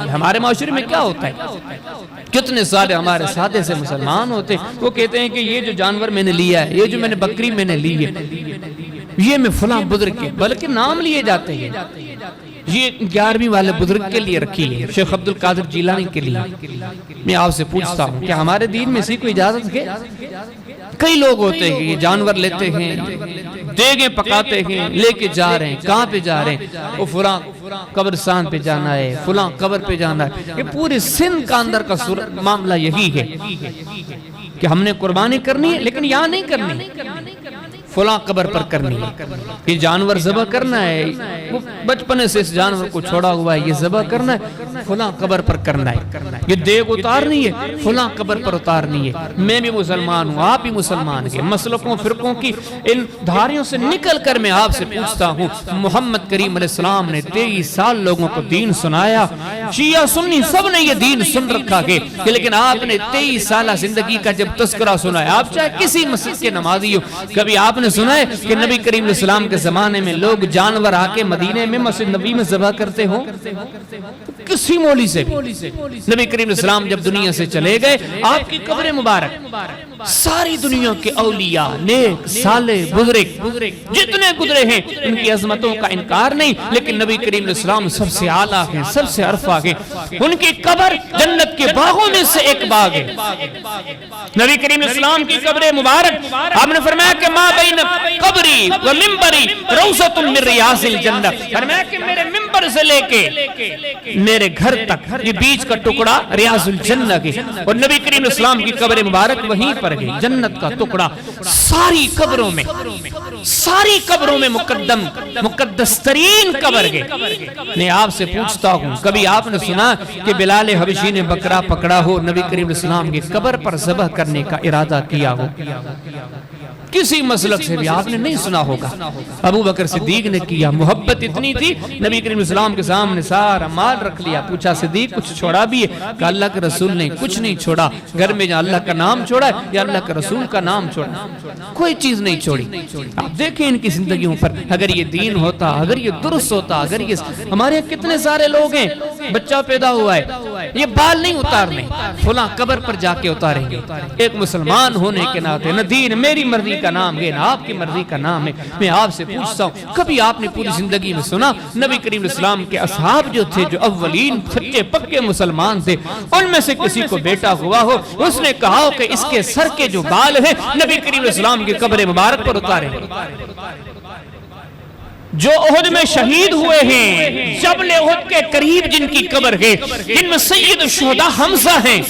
ہمارے معاشرے میں کیا ہوتا ہے؟ کتنے سارے ہمارے سادے سے مسلمان ہوتے ہیں، وہ کہتے ہیں کہ یہ جو جانور میں نے لیا ہے، یہ جو میں نے بکری میں نے لی ہے، یہ میں فلاں بزرگ کے، بلکہ نام لیے جاتے ہیں، یہ 11ویں والے بزرگ کے لیے رکھی ہے، شیخ عبد القادر جیلانی کے لیے۔ میں آپ سے پوچھتا ہوں کہ ہمارے دین میں اسی کو اجازت ہے؟ کئی لوگ ہوتے ہیں یہ جانور لیتے ہیں، دیگیں پکاتے ہیں، لے کے جا رہے ہیں، کہاں پہ جا رہے ہیں؟ وہ فلاں قبرستان پہ جانا ہے، فلاں قبر پہ جانا ہے۔ یہ پورے سندھ کا اندر کا معاملہ یہی ہے کہ ہم نے قربانی کرنی ہے، لیکن یہاں نہیں کرنی، فلاں قبر پر کرنی ہے۔ یہ جانور ذبح کرنا ہے، وہ بچپنے سے اس جانور کو چھوڑا ہوا ہے، یہ ذبح کرنا ہے، فلاں قبر پر کرنا ہے۔ یہ دیگ اتارنی ہے، فلاں قبر پر اتارنی ہے۔ میں بھی مسلمان ہوں، آپ بھی مسلمان ہیں۔ مسلکوں فرقوں کی ان دھاریوں سے نکل کر میں آپ سے پوچھتا ہوں، محمد کریم علیہ السلام نے 23 سال لوگوں کو دین سنایا، شیعہ سنی سب نے یہ دین سن رکھا کہ لیکن آپ نے 23 سالہ زندگی کا جب تذکرہ سنا ہے، آپ چاہے کسی مسجد کے نمازی ہو، کبھی آپ نے سنا ہے کہ نبی کریم علیہ السلام کے زمانے میں لوگ جانور آ کے مدینے میں مسجد نبی میں ذبح کرتے ہوں؟ کسی مولی سے بھی نبی کریم علیہ السلام جب دنیا سے چلے گئے، آپ کی قبر مبارک ساری دنیا کے اولیاء، نیک، صالح، بزرگ جتنے گزرے ہیں ان کی عظمتوں کا انکار نہیں، لیکن نبی کریم علیہ السلام سب سے اعلیٰ ہیں، سب سے عرفہ ہیں۔ ان کی قبر جنت کے باغوں میں سے ایک باغ ہے۔ نبی کریم علیہ السلام کی قبر مبارک، آپ نے فرمایا کہ ما بین قبری و ممبری روضۃ من ریاض الجنہ، فرمایا کہ میرے ممبر سے لے کے میرے گھر تک یہ بیچ کا ٹکڑا ریاض الجنہ کی، اور نبی کریم علیہ السلام کی قبر مبارک وہیں پر گئی، جنت کا ٹکڑا۔ ساری قبروں میں مقدس ترین قبر گئے۔ میں آپ سے پوچھتا ہوں، کبھی آپ نے سنا کہ بلال حبشی نے بکرا پکڑا ہو، نبی کریم علیہ السلام کی قبر پر ذبح کرنے کا ارادہ کیا ہو؟ کسی مسلک سے بھی آپ نے نہیں سنا ہوگا۔ ابو بکر صدیق نے کیا، محبت اتنی تھی، نبی کریم السلام کے سامنے سارا مال رکھ لیا، پوچھا صدیق کچھ چھوڑا بھی ہے؟ کہا اللہ کے رسول نے کچھ نہیں چھوڑا، گھر میں جہاں اللہ کا نام چھوڑا ہے یا اللہ کے رسول کا نام چھوڑا، کوئی چیز نہیں چھوڑی۔ آپ دیکھیں ان کی زندگیوں پر، اگر یہ دین ہوتا، اگر یہ درست ہوتا، اگر یہ ہمارے یہاں کتنے سارے لوگ ہیں، بچہ پیدا ہوا ہے، یہ بال نہیں اتارنے، فلاں قبر پر جا کے اتاریں گے۔ ایک مسلمان ہونے کے ناطے نہ دین میری مرضی کا نام ہے، نہ آپ کی مرضی کا نام ہے۔ میں آپ سے پوچھتا ہوں، کبھی آپ نے پوری زندگی میں سنا نبی کریم علیہ السلام کے اصحاب جو تھے، جو اولین سچے پکے مسلمان تھے، ان میں سے کسی کو بیٹا ہوا ہو، اس نے کہا ہو کہ اس کے سر کے جو بال ہیں نبی کریم علیہ السلام کی قبر مبارک پر اتاریں؟ جو احد میں شہید ہوئے ہیں، جبل احد کے قریب جن کی قبر ہے، جن میں سید الشہداء حمزہ ہیں،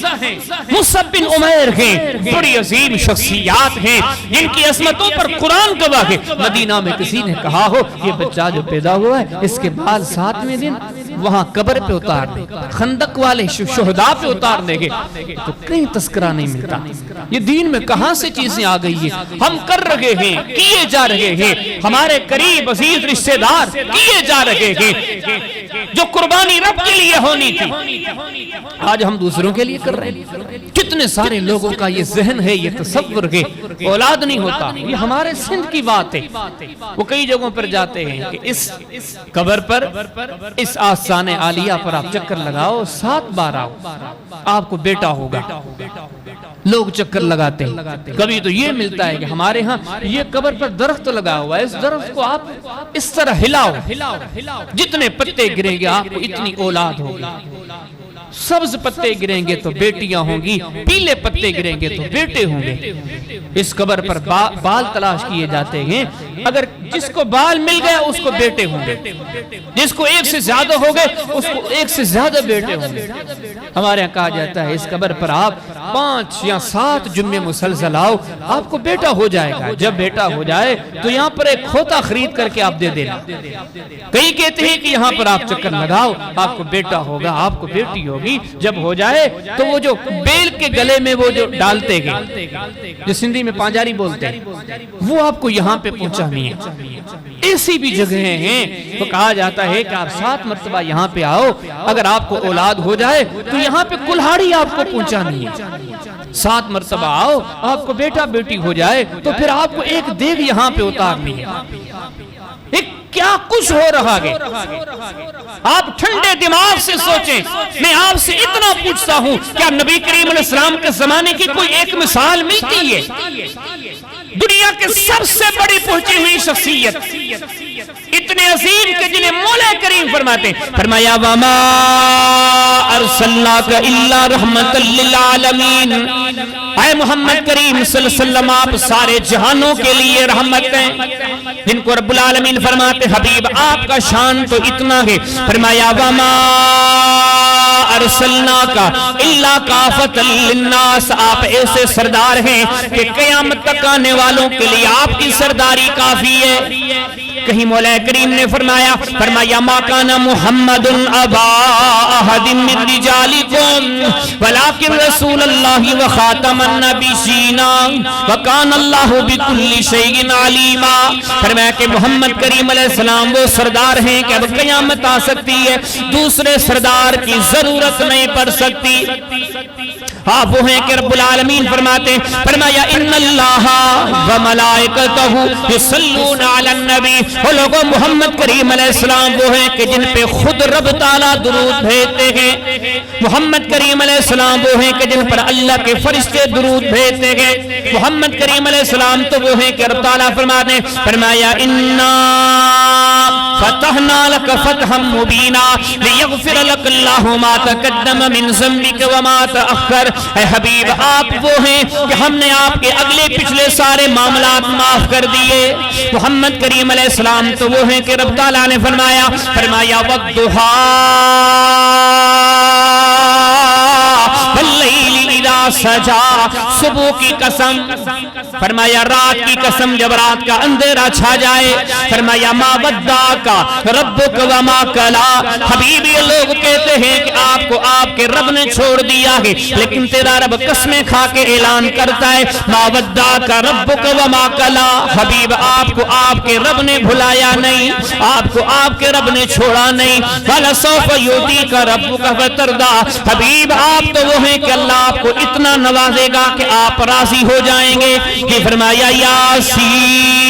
مصعب بن عمیر ہیں، بڑی عظیم شخصیات ہیں جن کی عظمتوں پر قرآن گواہ ہے۔ مدینہ میں کسی نے کہا ہو یہ بچہ جو پیدا ہوا ہے، اس کے بال 7ویں دن وہاں قبر پہ اتار دیں، خندق والے شہداء پہ اتار دیں گے، تو کہیں تذکرہ نہیں ملتا۔ یہ دین میں کہاں سے چیزیں آ گئی ہیں؟ ہم کر رہے ہیں، کیے جا رہے ہیں، ہمارے قریب عزیز رشتہ دار کیے جا رہے ہیں، جو قربانی رب کے لیے ہونی تھی آج ہم دوسروں کے لیے کر رہے ہیں۔ کتنے سارے لوگوں کا یہ ذہن ہے، یہ تصور ہے، اولاد نہیں ہوتا۔ یہ ہمارے سندھ کی بات ہے، وہ کئی جگہوں پر جاتے ہیں کہ اس قبر پر، اس آستان عالیہ پر آپ چکر لگاؤ، 7 بار آؤ، آپ کو بیٹا ہوگا۔ لوگ چکر لگاتے ہیں۔ کبھی تو یہ ملتا ہے کہ ہمارے ہاں یہ قبر پر درخت لگا ہوا ہے، اس درخت کو آپ اس طرح ہلاؤ، جتنے پتے گریں گے آپ کو اتنی اولاد ہوگی۔ سبز پتے گریں گے تو بیٹیاں ہوں گی، پیلے پتے گریں گے تو بیٹے ہوں گے۔ اس قبر پر بال تلاش کیے جاتے ہیں، اگر جس کو بال مل گیا اس کو بیٹے ہوں گے، جس کو ایک سے زیادہ ہو گئے اس کو ایک سے زیادہ بیٹے ہوں گے۔ ہمارے یہاں کہا جاتا ہے اس قبر پر آپ 5 یا 7 جمعے مسلسل آؤ، آپ کو بیٹا ہو جائے گا۔ جب بیٹا ہو جائے تو یہاں پر ایک کھوتا خرید کر کے آپ دے دینا۔ کئی کہتے ہیں کہ یہاں پر آپ چکر لگاؤ، آپ کو بیٹا ہوگا، آپ کو بیٹی ہوگی۔ جب ہو جائے تو وہ جو بیل کے گلے میں وہ جو ڈالتے گئے، جو سندھی میں پانجاری بولتے ہیں، وہ آپ کو یہاں پہ پہنچانی ہے۔ ایسی بھی جگہیں ہیں تو کہا جاتا ہے کہ آپ 7 مرتبہ یہاں پہ آؤ، اگر آپ کو اولاد ہو جائے تو یہاں پہ کلہاڑی آپ کو پہنچانی ہے۔ 7 مرتبہ آؤ، آپ کو بیٹا بیٹی ہو جائے تو پھر آپ کو ایک دیگ یہاں پہ اتارنی ہے۔ ایک کیا کچھ ہو رہا ہے. آپ ٹھنڈے دماغ سے سوچیں. میں آپ سے اتنا پوچھتا ہوں, کیا نبی کریم علیہ السلام کے زمانے کی کوئی ایک مثال ملتی ہے؟ دنیا کے سب سے بڑی پہنچی ہوئی شخصیت, اتنے عظیم کہ جنہیں مولا کریم فرماتے ہیں, فرمایا وَمَا أَرْسَلْنَاكَ إِلَّا رَحْمَةً لِّلْعَالَمِينَ. اے محمد کریم صلی اللہ علیہ وسلم, آپ سارے جہانوں کے لیے رحمت ہیں. جن کو رب العالمین فرماتے حبیب آپ کا شان تو اتنا ہے, فرمایا وَمَا أَرْسَلْنَاكَ إِلَّا كَافَةً لِّلنَّاسِ. آپ ایسے سردار ہیں کہ قیامت تک آنے والوں کے لیے آپ کی سرداری کافی ہے. کہیں مولا کریم نے فرمایا ما کان محمد ابا احد من رجالکم ولکن رسول اللہ وخاتم النبیین وکان اللہ بکل شیء علیما. فرمایا کہ محمد کریم علیہ السلام وہ سردار ہیں کہ اب قیامت آ سکتی ہے, دوسرے سردار کی ضرورت نہیں پڑ سکتی. آپ وہ ہیں کہ رب العالمین فرماتے ہیں, فرمایا ان اللہ وملائکتہ یصلون علی النبی. وہ لوگوں محمد کریم علیہ السلام وہ ہیں کہ جن پہ خود رب تعالیٰ درود بھیجتے ہیں. محمد کریم علیہ السلام وہ ہیں کہ جن پر اللہ کے فرشتے درود بھیجتے ہیں. محمد کریم علیہ السلام تو وہ ہیں کہ رب تعالیٰ فرماتے ہیں, فرمایا انا فتحنا لک فتحا مبینا لیغفر لک اللہ ما تقدم من ذنبک وما تأخر. اے حبیب آپ وہ ہیں کہ ہم نے آپ کے اگلے پچھلے سارے معاملات معاف کر دیے. محمد کریم علیہ السلام تو وہ ہیں کہ رب تعالیٰ نے فرمایا وَالضُّحَىٰ وَاللَّيْلِ اِذَا سَجَا. صبح کی قسم, فرمایا رات کی قسم جب رات کا اندھیرا چھا جائے, فرمایا ما وَدَّعَكَ رَبُّكَ وَمَا قَلَىٰ. حبیب یہ لوگ کہتے ہیں کہ آپ کو آپ کے رب نے چھوڑ دیا ہے, لیکن تیرا رب قسمیں کھا کے اعلان کرتا ہے ما وَدَّعَكَ رَبُّكَ وَمَا قَلَىٰ. حبیب آپ کو آپ کے رب نے بھلایا نہیں, آپ کو آپ کے رب نے چھوڑا نہیں. وَلَسَوْفَ يُعْطِيكَ رَبُّكَ فَتَرْضَىٰ. حبیب آپ تو وہ ہیں کہ اللہ آپ کو اتنا نوازے گا کہ آپ راضی ہو جائیں گے. کہ فرمایا یاسین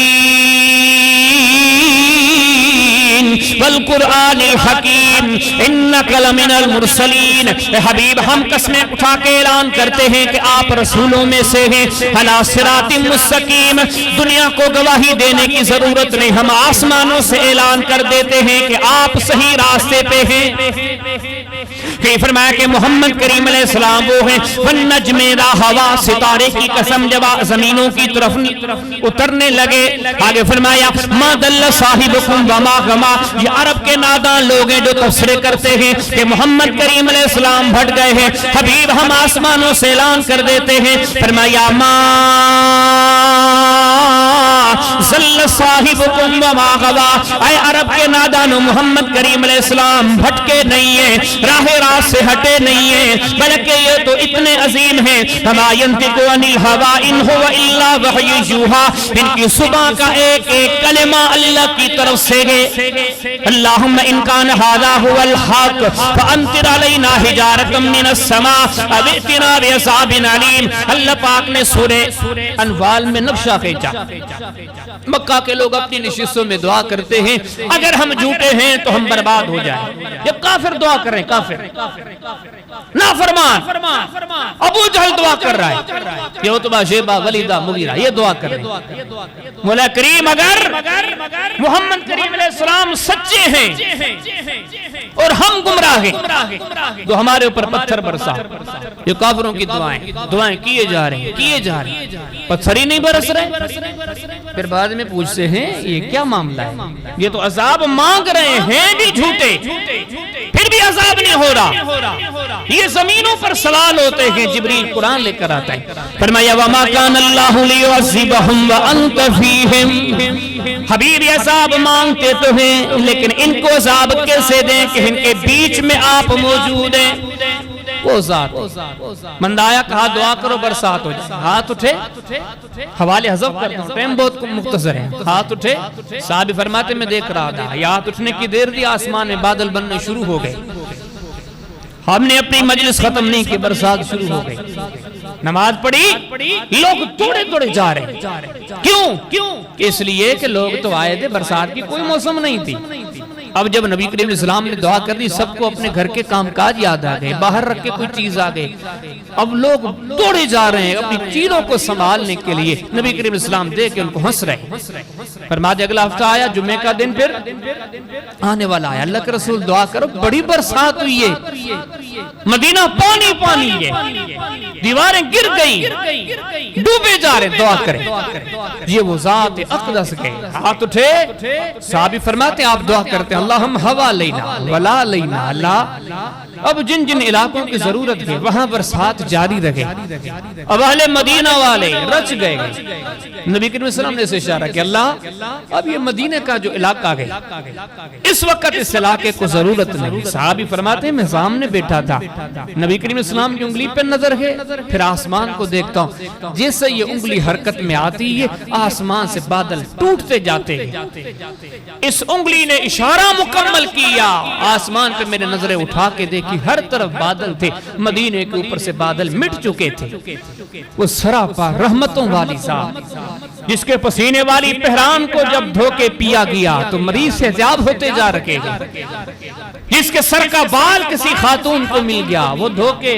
والقرآن الحکیم انک لمن المرسلین. حبیب ہم قسمیں اٹھا کے اعلان کرتے ہیں کہ آپ رسولوں میں سے ہیں. علی صراط مستقیم. دنیا کو گواہی دینے کی ضرورت نہیں, ہم آسمانوں سے اعلان کر دیتے ہیں کہ آپ صحیح راستے پہ ہیں. کہ فرمایا کہ محمد کریم علیہ السلام وہ ہیں والنجم اذا ہوا. ستارے کی قسم جب زمینوں کی طرف اترنے لگے. آگے فرمایا ما دل صاحبکم وما غما. یہ عرب کے نادان لوگ ہیں جو تفسیر کرتے ہیں کہ محمد کریم علیہ السلام بھٹ گئے ہیں. حبیب ہم آسمانوں سے اعلان کر دیتے ہیں, فرمایا ما ضل صاحبکم وما غوا. اے عرب کے نادانو, محمد کریم علیہ السلام بھٹکے نہیں ہیں, راہ راست سے ہٹے نہیں ہیں, بلکہ یہ تو اتنے عظیم ہیں. وما ينطق عن الهوى ان هو الا وحی یوحى. ان کی صبح کا ایک ایک کلمہ اللہ کی طرف سے ہے. اللہم ان کان ھذا هو الحق فامطر علینا حجارۃ من السماء او ائتنا بعذاب علیم. اللہ پاک نے سورہ انفال میں نقشہ کھینچا. مکہ کے لوگ اپنی نشستوں میں دعا کرتے ہیں اگر ہم جھوٹے ہیں تو ہم برباد ہو جائیں. جب کافر دعا کر رہے ہیں, کافر نافرمان, ابو جہل دعا کر رہا ہے, یہ عتبہ شیبہ ولیدہ مغیرہ یہ دعا کر رہے ہیں. مولا کریم اگر محمد کریم علیہ السلام سچے ہیں اور ہم گمراہ ہیں تو ہمارے اوپر پتھر برسا. یہ کافروں کی دعائیں کیے جا رہے ہیں, پتھر ہی نہیں برس رہے. پھر بعد میں پوچھتے ہیں یہ کیا معاملہ ہے, یہ تو عذاب مانگ رہے ہیں بھی جھوٹے, پھر بھی عذاب نہیں ہو رہا. یہ زمینوں پر سوال ہوتے ہیں. جبریل قرآن لے کر آتا ہے, فرمایا وما کان اللہ لیعذبہم وانت فیہم. حبیب یہ عذاب مانگتے تو ہیں لیکن ان کو عذاب کیسے دیں کہ ان کے بیچ میں آپ موجود ہیں. وہ ذات مندایا کہا دعا کرو برسات ہو جائے. ہاتھ اٹھے, حوالے حذف کرتا ہوں, ٹائم بہت مختصر ہے. ہاتھ اٹھے, صحابی فرماتے میں دیکھ رہا تھا, یہ ہاتھ اٹھنے کی دیر دی آسمان میں بادل بننے شروع ہو گئے. ہم نے اپنی مجلس ختم نہیں کی, برسات شروع ہو گئی. نماز پڑھی، لوگ توڑے توڑے جا رہے ہیں۔ کیوں؟ اس لیے کہ لوگ تو آئے تھے، برسات کی کوئی موسم نہیں تھی۔ اب جب نبی کریم علیہ السلام نے دعا کر دی، سب کو اپنے گھر کے کام کاج یاد آ گئے، باہر رکھ کے کوئی چیز آ گئے، اب لوگ دوڑے جا رہے ہیں اپنی چیزوں کو سنبھالنے کے لیے۔ نبی کریم علیہ السلام دیکھ کے ان کو ہنس رہے، فرمایا اگلا ہفتہ آیا، جمعے کا دن پھر آنے والا ہے، اللہ کے رسول دعا کرو، بڑی برسات ہوئی ہے، مدینہ پانی پانی ہے، دیواریں گر گئی، ڈوبے جا رہے، دعا کریں۔ یہ وہ ذات اقدس کے ہاتھ اٹھے، صحابی فرماتے ہیں آپ دعا کرتے ہیں، اللہم ہوا لینا ولا لینا، اللہ اب جن جن علاقوں کی ضرورت ہے وہاں برسات جاری رہے۔ اب اہل مدینہ والے رچ گئے، نبی کریم صلی اللہ علیہ وسلم نے اسے اشارہ کہ اللہ اب یہ مدینہ کا جو علاقہ ہے اس وقت اس علاقے کو ضرورت نہیں۔ صحابی فرماتے ہیں میں سامنے بیٹھا تھا، نبی کریم صلی اللہ علیہ وسلم کی انگلی پہ نظر ہے، پھر آسمان کو دیکھتا ہوں، جیسے یہ انگلی حرکت میں آتی ہے آسمان سے بادل ٹوٹتے جاتے ہیں۔ اس انگلی نے اشارہ مکمل کیا، آسمان پہ میرے نظریں اٹھا کے دیکھی، ہر طرف بادل تھے، مدینے کے اوپر سے بادل مٹ چکے تھے۔ وہ سراپا رحمتوں والی ذات جس کے پسینے والی پہران کو جب دھو کے پیا گیا تو مریض سے عذاب ہوتے جا رکھے گئے، جس کے سر کا بال کسی خاتون کو مل گیا وہ دھو کے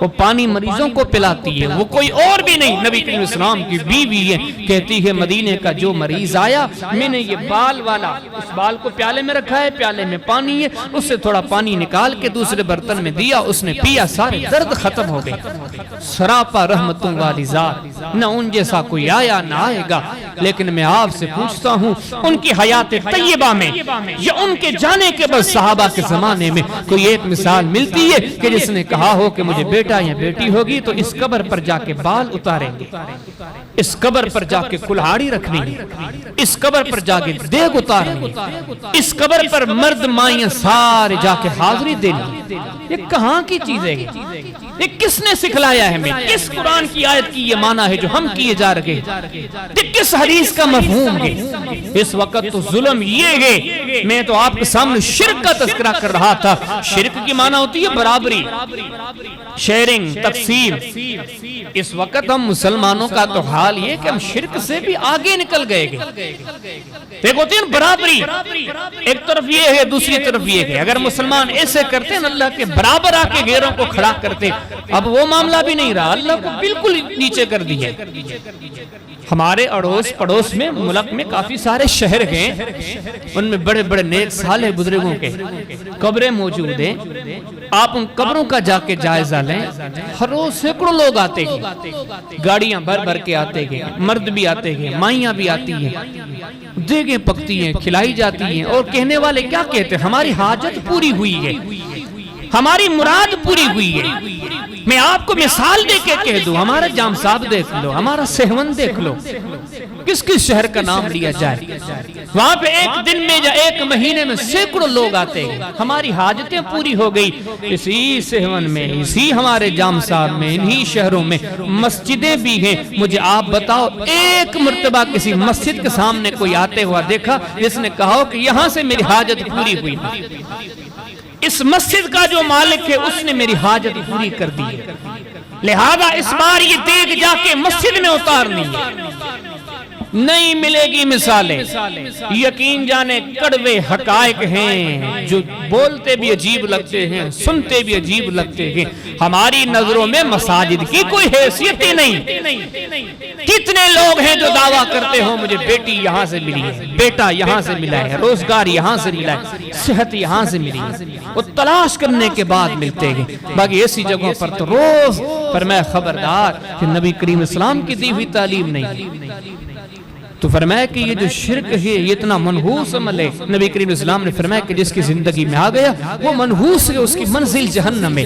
وہ پانی مریضوں کو پلاتی ہے، وہ کوئی اور بھی نہیں، نبی کریم علیہ السلام کی بیوی ہے، کہتی ہے مدینے کا جو مریض آیا میں نے یہ بال والا اس بال کو پیالے میں رکھا ہے، پیالے میں پانی ہے، اس سے تھوڑا پانی نکال کے دوسرے برتن میں دیا، اس نے پیا، سارے درد ختم ہو گئے۔ سراپا رحمتوں والی ذات، نہ ان جیسا کوئی آیا نہ آئے گا۔ لیکن میں آپ سے پوچھتا ہوں ان کی حیات طیبہ میں یا ان کے جانے کے بعد صحابہ کے زمانے میں کوئی ایک مثال ملتی ہے کہ جس نے کہا ہو کہ مجھے بیٹا یا بیٹی ہوگی تو اس قبر پر جا کے بال اتاریں گے، اس قبر پر جا کے کلہاڑی رکھنی ہے، اس قبر پر جا کے دیگ اتارنی ہے، اس قبر پر مرد مائیں سارے جا کے حاضری دینی۔ یہ کہاں کی چیز ہے؟ یہ کس نے سکھلایا ہے ہمیں؟ کس قرآن کی آیت کی یہ معنی ہے جو ہم کیے جا رہے ہیں؟ یہ کس حدیث کا مفہوم ہے؟ اس وقت تو ظلم یہ ہے، میں تو آپ کے سامنے شرک کا تذکرہ کر رہا تھا۔ شرک کی معنی ہوتی ہے برابری، شیئرنگ، تقسیم۔ اس وقت ہم مسلمانوں کا تو حال یہ کہ ہم شرک سے بھی آگے نکل گئے گئے۔ ایک ہوتی ہے برابری، ایک طرف یہ ہے دوسری طرف یہ ہے، اگر مسلمان ایسے کرتے ہیں اللہ کے برابر آ کے غیروں کو کھڑا کرتے، اب وہ معاملہ بھی نہیں رہا، اللہ کو بالکل نیچے کر دی ہے۔ ہمارے اڑوس پڑوس میں ملک میں کافی سارے شہر ہیں، ان میں بڑے بڑے نیک صالح بزرگوں کے قبریں موجود ہیں، آپ ان قبروں کا جا کے جائزہ لیں، ہر روز سینکڑوں لوگ آتے ہیں، گاڑیاں بھر بھر کے آتے ہیں، مرد بھی آتے ہیں، مائیاں بھی آتی ہیں، دیگیں پکتی ہیں، کھلائی جاتی ہیں، اور کہنے والے کیا کہتے ہیں؟ ہماری حاجت پوری ہوئی ہے، ہماری مراد پوری ہوئی ہے۔ میں آپ کو مثال دے کے کہہ دوں، ہمارا جام صاحب دیکھ لو، ہمارا سہون دیکھ لو، کس کس شہر کا نام لیا جائے، وہاں پہ ایک دن میں یا ایک مہینے میں سینکڑوں لوگ آتے ہیں، ہماری حاجتیں پوری ہو گئی۔ اسی سہون میں، اسی ہمارے جام صاحب میں، انہی شہروں میں مسجدیں بھی ہیں۔ مجھے آپ بتاؤ ایک مرتبہ کسی مسجد کے سامنے کوئی آتے ہوا دیکھا جس نے کہا ہو کہ یہاں سے میری حاجت پوری ہوئی، اس مسجد کا جو مالک ہے اس نے میری حاجت پوری کر دی ہے، لہذا اس بار یہ دیگ جا کے مسجد میں اتارنی ہے۔ نہیں ملے گی مثالیں، یقین جانے کڑوے حقائق ہیں جو بولتے بھی عجیب لگتے ہیں، سنتے بھی عجیب لگتے ہیں۔ ہماری نظروں میں مساجد کی کوئی حیثیت ہی نہیں۔ کتنے لوگ ہیں جو دعویٰ کرتے ہوں مجھے بیٹی یہاں سے ملی ہے، بیٹا یہاں سے ملا ہے، روزگار یہاں سے ملا ہے، صحت یہاں سے ملی ہے، وہ تلاش کرنے کے بعد ملتے ہیں۔ باقی ایسی جگہوں پر تو روز فرمایا خبردار کہ نبی کریم اسلام کی دی ہوئی تعلیم نہیں۔ تو فرمایا کہ یہ جو شرک ہے یہ اتنا منحوس عمل ہے، نبی کریم اسلام نے فرمایا کہ جس کی زندگی میں آ گیا وہ منحوس ہے، اس کی منزل جہنم ہے۔